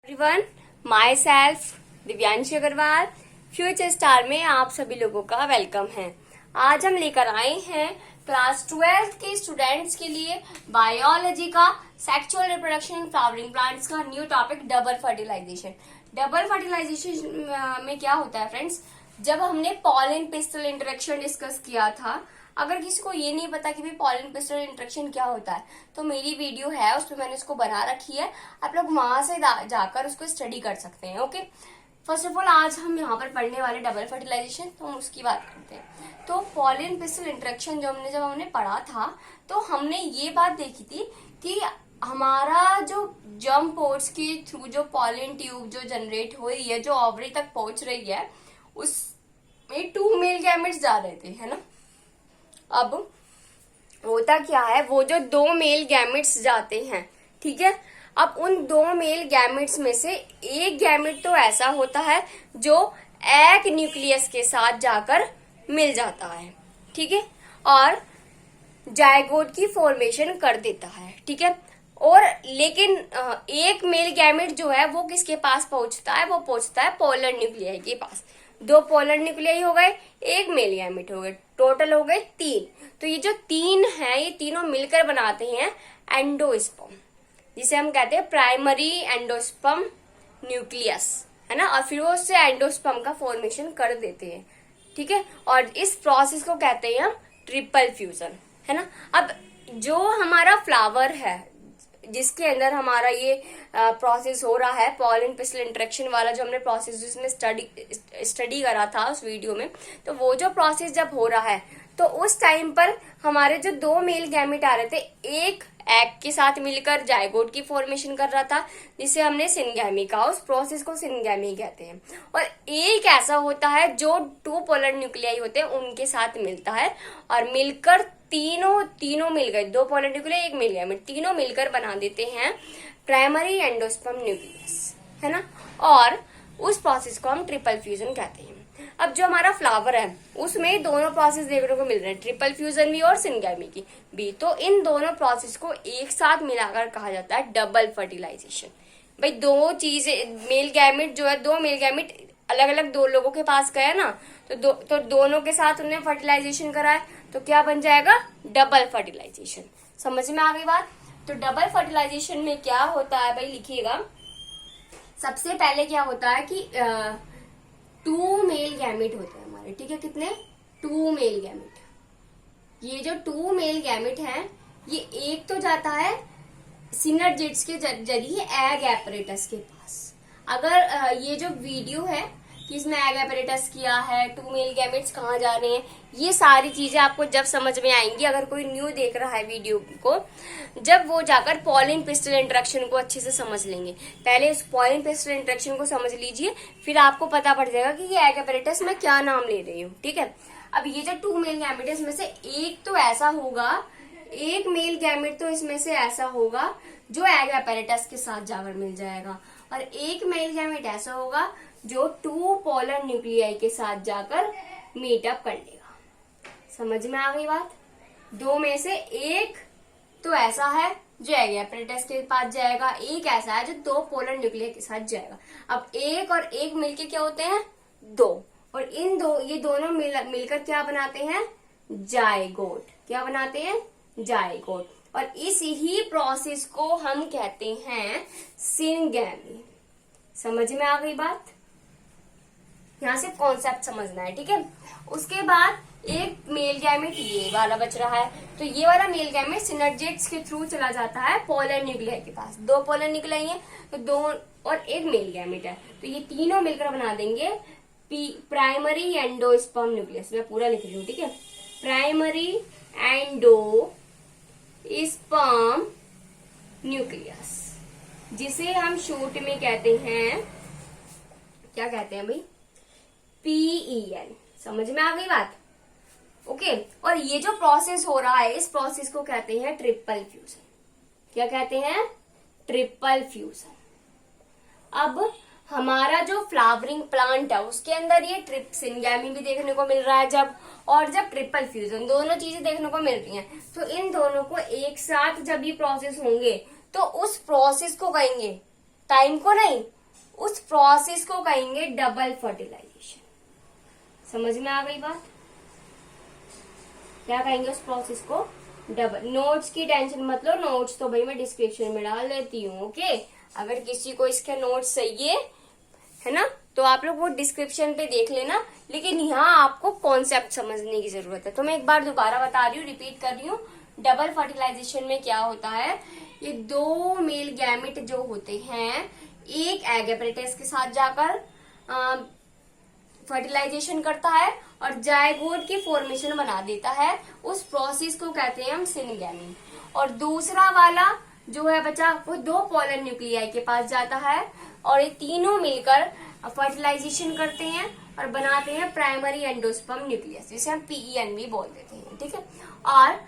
Everyone, myself Divyanshi Agarwal future star में आप सभी लोगों का वेलकम है। आज हम लेकर आए हैं क्लास 12 के स्टूडेंट्स के लिए बायोलॉजी का sexual reproduction in flowering plants का new topic double fertilization. Double fertilization में क्या होता है फ्रेंड्स, जब हमने पॉलन पिस्टल इंटरेक्शन डिस्कस किया था, अगर किसी को ये नहीं पता कि भाई पॉलन पिस्टल इंटरेक्शन क्या होता है तो मेरी वीडियो है उसमें मैंने उसको बना रखी है, आप लोग वहां से जाकर उसको स्टडी कर सकते हैं। ओके, फर्स्ट ऑफ ऑल आज हम यहाँ पर पढ़ने वाले डबल फर्टिलाइजेशन, तो हम उसकी बात करते हैं। तो पॉलन पिस्टल इंटरेक्शन जब हमने पढ़ा था तो हमने ये बात देखी थी कि हमारा जो जर्म पोर्स के थ्रू जो पॉलन ट्यूब जो जनरेट हो रही है, जो ओवरी तक पहुंच रही है, उसमें 2 मेल गैमेट्स जा रहे थे, है ना। अब होता क्या है, वो जो 2 मेल गैमेट्स जाते हैं, ठीक है, अब उन 2 मेल गैमेट्स में से एक गैमेट तो ऐसा होता है जो एक न्यूक्लियस के साथ जाकर मिल जाता है, ठीक है, और जायगोट की फॉर्मेशन कर देता है, ठीक है। और लेकिन एक मेल गैमेट जो है वो किसके पास पहुंचता है, वो पहुंचता है पोलर न्यूक्लियाई के पास। 2 पोलर न्यूक्लियाई हो गए, एक मेल गैमेट हो गए, टोटल हो गए 3। तो ये जो 3 है, ये तीनों मिलकर बनाते हैं एंडोस्पर्म, जिसे हम कहते हैं प्राइमरी एंडोस्पर्म न्यूक्लियस, है ना। और फिर वो उससे एंडोस्पर्म का फॉर्मेशन कर देते हैं, ठीक है। और इस प्रोसेस को कहते हैं हम ट्रिपल फ्यूजन, है ना। अब जो हमारा फ्लावर है जिसके अंदर हमारा ये प्रोसेस हो रहा है, पॉलन पिस्टल इंटरेक्शन वाला जो हमने प्रोसेस जिसमें स्टडी करा था उस वीडियो में, तो वो जो प्रोसेस जब हो रहा है तो उस टाइम पर हमारे जो 2 मेल गैमेट आ रहे थे, एक एग के साथ मिलकर जायगोट की फॉर्मेशन कर रहा था जिसे हमने सिनगैमी कहा, उस प्रोसेस को सिनगैमी कहते हैं। और एक ऐसा होता है जो 2 पोलर न्यूक्लियाई होते हैं उनके साथ मिलता है और मिलकर तीनों मिल गए, 2 पोलर न्यूक्लियाई एक मेल गैमेट, तीनों मिलकर बना देते हैं प्राइमरी एंडोस्पर्म न्यूक्लियस, है ना। और उस प्रोसेस को हम ट्रिपल फ्यूजन कहते हैं। अब जो हमारा फ्लावर है उसमें दोनों प्रोसेस देखने को मिल रहे हैं, ट्रिपल फ्यूजन भी और सिनगैमी की भी। तो इन दोनों प्रोसेस को एक साथ मिलाकर कहा जाता है डबल फर्टिलाइजेशन। भाई 2 चीजें, मेल गैमेट जो है, 2 मेल गैमेट अलग अलग 2 लोगों के पास गए ना, तो दोनों के साथ उन्हें फर्टिलाइजेशन करा है, तो क्या बन जाएगा, डबल फर्टिलाइजेशन। समझ में आ गई बात। तो डबल फर्टिलाइजेशन में क्या होता है भाई, लिखिएगा। सबसे पहले क्या होता है कि 2 मेल गैमेट होते हैं हमारे, ठीक है, कितने, 2 मेल गैमेट। ये जो 2 मेल गैमेट है, ये एक तो जाता है सिनर्जिड्स के जरिए एग एपरेटस के पास। अगर ये जो वीडियो है कि इसमें एग एपरेटस किया है, 2 मेल गैमेट्स कहाँ जा रहे हैं, ये सारी चीजें आपको जब समझ में आएंगी, अगर कोई न्यू देख रहा है वीडियो को, जब वो जाकर पॉलन पिस्टल इंटरेक्शन को अच्छे से समझ लेंगे। पहले उस पॉलन पिस्टल इंटरेक्शन को समझ लीजिए, फिर आपको पता पड़ जाएगा कि ये एग एपरेटस मैं क्या नाम ले रही हूँ, ठीक है। अब ये जो 2 मेल गैमेट है इसमें से एक तो ऐसा होगा, एक मेल गैमेट तो इसमें से ऐसा होगा जो एग एपरेटस के साथ जाकर मिल जाएगा, और एक मेल गैमेट ऐसा होगा जो 2 पोलर न्यूक्लियाई के साथ जाकर मीटअप कर लेगा। समझ में आ गई बात। 2 में से एक तो ऐसा है जो एग एपरेटस के पास जाएगा, एक ऐसा है जो 2 पोलर न्यूक्लियाई के साथ जाएगा। अब एक और एक मिलके क्या होते हैं, 2, और ये दोनों मिलकर क्या बनाते हैं, जायगोट। क्या बनाते हैं, जायगोट। और इस ही प्रोसेस को हम कहते हैं सिनगैमी। समझ में आ गई बात। यहाँ से कॉन्सेप्ट समझना है, ठीक है। उसके बाद एक मेल गैमेट ये वाला बच रहा है, तो ये वाला मेल गैमेट सिनर्जिड्स के थ्रू चला जाता है पोलर न्यूक्लियाई के पास। 2 पोलर न्यूक्लियाई है तो 2 और एक मेल गैमेट है, तो ये तीनों मिलकर बना देंगे प्राइमरी एंडोस्पर्म न्यूक्लियस। मैं पूरा लिख रही हूँ, ठीक है, प्राइमरी एंडोस्पर्म न्यूक्लियस, जिसे हम शॉर्ट में कहते हैं, क्या कहते हैं भाई, PEN। समझ में आ गई बात। ओके, और ये जो प्रोसेस हो रहा है, इस प्रोसेस को कहते हैं ट्रिपल फ्यूजन। क्या कहते हैं, ट्रिपल फ्यूजन। अब हमारा जो फ्लावरिंग प्लांट है उसके अंदर ये सिनगैमी भी देखने को मिल रहा है जब ट्रिपल फ्यूजन, दोनों चीजें देखने को मिल रही हैं, तो इन दोनों को एक साथ जब ये प्रोसेस होंगे तो उस प्रोसेस को कहेंगे, टाइम को नहीं, उस प्रोसेस को कहेंगे डबल फर्टिलाइजेशन। समझ में आ गई बात? क्या कहेंगे उस प्रोसेस को? डबल। नोट्स की टेंशन मत लो, नोट्स तो भाई मैं डिस्क्रिप्शन में डाल देती हूँ। ओके, अगर किसी को इसके नोट्स चाहिए है ना, तो आप लोग वो डिस्क्रिप्शन पे देख लेना, लेकिन यहाँ आपको कॉन्सेप्ट समझने की जरूरत है। तो मैं एक बार दोबारा बता रही हूँ, रिपीट कर रही हूँ। डबल फर्टिलाइजेशन में क्या होता है, ये दो मेल गैमेट जो होते हैं एक एग apparatus के साथ जाकर फर्टिलाइजेशन करता है और जायगोट की फॉर्मेशन बना देता है। उस प्रोसेस को कहते हैं हम सिनगैमी। और दूसरा वाला जो है बच्चा, वो दो पोलर न्यूक्लियाई के पास जाता है और ये तीनों मिलकर फर्टिलाइजेशन करते हैं और बनाते हैं प्राइमरी एंडोस्पर्म न्यूक्लियस, जिसे हम PEN भी बोल देते हैं। ठीक है, और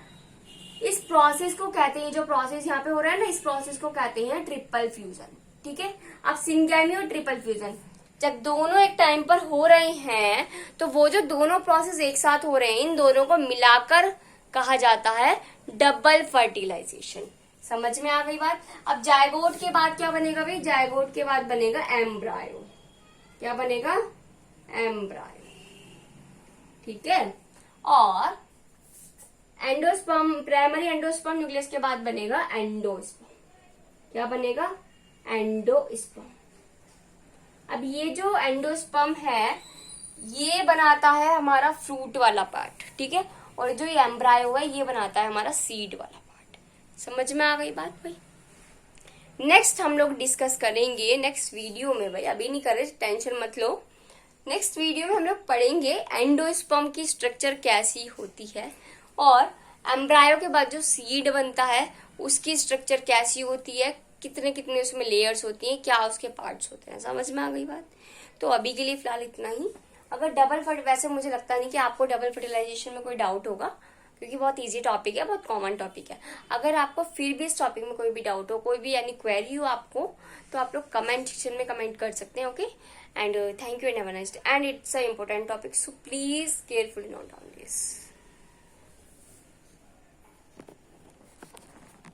इस प्रोसेस को कहते हैं, जो प्रोसेस यहाँ पे हो रहा है ना, इस प्रोसेस को कहते हैं ट्रिपल फ्यूजन। ठीक है, अब सिनगैमी और ट्रिपल फ्यूजन जब दोनों एक टाइम पर हो रहे हैं, तो वो जो दोनों प्रोसेस एक साथ हो रहे हैं, इन दोनों को मिलाकर कहा जाता है डबल फर्टिलाइजेशन। समझ में आ गई बात? अब जायगोट के बाद क्या बनेगा भाई? जायगोट के बाद बनेगा एम्ब्रायो। क्या बनेगा? एम्ब्रायो। ठीक है, और एंडोस्पर्म, प्राइमरी एंडोस्पर्म न्यूक्लियस के बाद बनेगा एंडोस्पर्म। क्या बनेगा? एंडोस्पर्म। अब ये जो एंडोस्पर्म है ये बनाता है हमारा फ्रूट वाला पार्ट। ठीक है, और जो ये एम्ब्रायो है ये बनाता है हमारा सीड वाला पार्ट। समझ में आ गई बात भाई? नेक्स्ट हम लोग डिस्कस करेंगे नेक्स्ट वीडियो में भाई, अभी नहीं कर रहे, टेंशन मत लो। नेक्स्ट वीडियो में हम लोग पढ़ेंगे एंडोस्पर्म की स्ट्रक्चर कैसी होती है और एम्ब्रायो के बाद जो सीड बनता है उसकी स्ट्रक्चर कैसी होती है, कितने कितने उसमें लेयर्स होती हैं, क्या उसके पार्ट्स होते हैं। समझ में आ गई बात? तो अभी के लिए फिलहाल इतना ही। अगर वैसे मुझे लगता नहीं कि आपको डबल फर्टिलाइजेशन में कोई डाउट होगा, क्योंकि बहुत इजी टॉपिक है, बहुत कॉमन टॉपिक है। अगर आपको फिर भी इस टॉपिक में कोई भी डाउट हो, कोई भी यानी क्वेरी हो आपको, तो आप लोग कमेंट सेक्शन में कमेंट कर सकते हैं। Okay, and thank you and have a nice day, and it's a important topic, so please carefully note down this.